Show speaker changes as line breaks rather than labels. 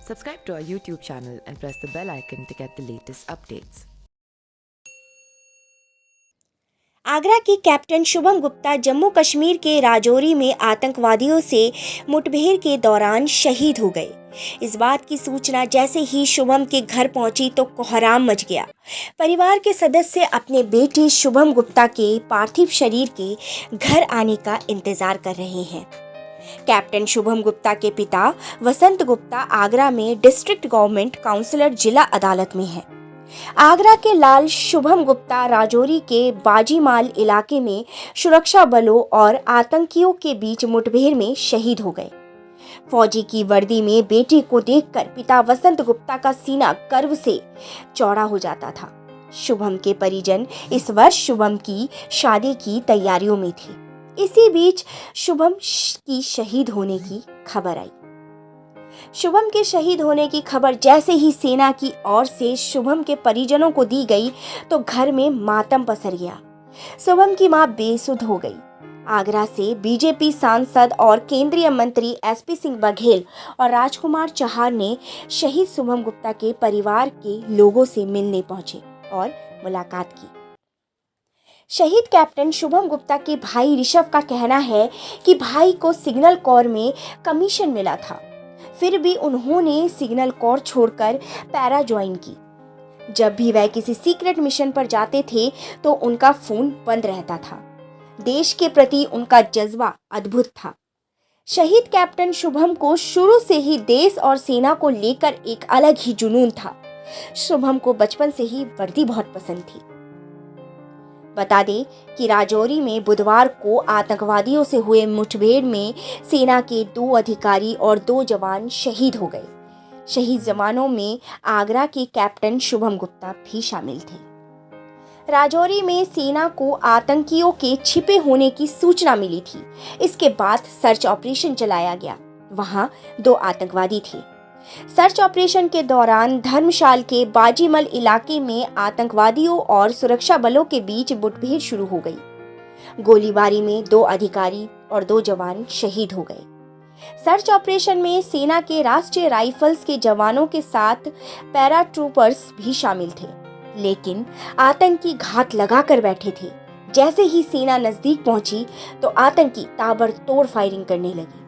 Subscribe to our YouTube channel and press the bell icon to get the latest updates.
Agra की captain Shubham Gupta Jammu Kashmir के राजौरी में आतंकवादियों से मुठभेड़ के दौरान शहीद हो गए। इस बात की सूचना जैसे ही शुभम के घर पहुंची तो कोहराम मच गया। परिवार के सदस्य अपने बेटे शुभम गुप्ता के पार्थिव शरीर के घर आने का इंतजार कर रहे हैं। कैप्टन शुभम गुप्ता के पिता वसंत गुप्ता आगरा में डिस्ट्रिक्ट गवर्नमेंट काउंसिलर जिला अदालत में हैं। आगरा के लाल शुभम गुप्ता राजौरी के बाजीमाल इलाके में सुरक्षा बलों और आतंकियों के बीच मुठभेड़ में शहीद हो गए। फौजी की वर्दी में बेटे को देखकर पिता वसंत गुप्ता का सीना गर्व से चौड़ा हो जाता था। शुभम के परिजन इस वर्ष शुभम की शादी की तैयारियों में थे। इसी बीच शुभम की शहीद होने की खबर आई। शुभम के शहीद होने की खबर जैसे ही सेना की ओर से शुभम के परिजनों को दी गई तो घर में मातम पसर गया। शुभम की मां बेसुध हो गई। आगरा से बीजेपी सांसद और केंद्रीय मंत्री एसपी सिंह बघेल और राजकुमार चहार ने शहीद शुभम गुप्ता के परिवार के लोगों से मिलने पहुंचे और मुलाकात की। शहीद कैप्टन शुभम गुप्ता के भाई ऋषभ का कहना है कि भाई को सिग्नल कोर में कमीशन मिला था, फिर भी उन्होंने सिग्नल कोर छोड़कर पैरा ज्वाइन की। जब भी वह किसी सीक्रेट मिशन पर जाते थे तो उनका फोन बंद रहता था। देश के प्रति उनका जज्बा अद्भुत था। शहीद कैप्टन शुभम को शुरू से ही देश और सेना को लेकर एक अलग ही जुनून था। शुभम को बचपन से ही वर्दी बहुत पसंद थी। बता दें कि राजौरी में बुधवार को आतंकवादियों से हुए मुठभेड़ में सेना के 2 अधिकारी और 2 जवान शहीद हो गए। शहीद जवानों में आगरा के कैप्टन शुभम गुप्ता भी शामिल थे। राजौरी में सेना को आतंकियों के छिपे होने की सूचना मिली थी। इसके बाद सर्च ऑपरेशन चलाया गया। वहां 2 आतंकवादी थे। सर्च ऑपरेशन के दौरान धर्मशाल के बाजीमल इलाके में आतंकवादियों और सुरक्षा बलों के बीच मुठभेड़ शुरू हो गई। गोलीबारी में 2 अधिकारी और 2 जवान शहीद हो गए। सर्च ऑपरेशन में सेना के राष्ट्रीय राइफल्स के जवानों के साथ पैरा ट्रूपर्स भी शामिल थे, लेकिन आतंकी घात लगाकर बैठे थे। जैसे ही सेना नजदीक पहुंची तो आतंकी ताबड़तोड़ फायरिंग करने लगे।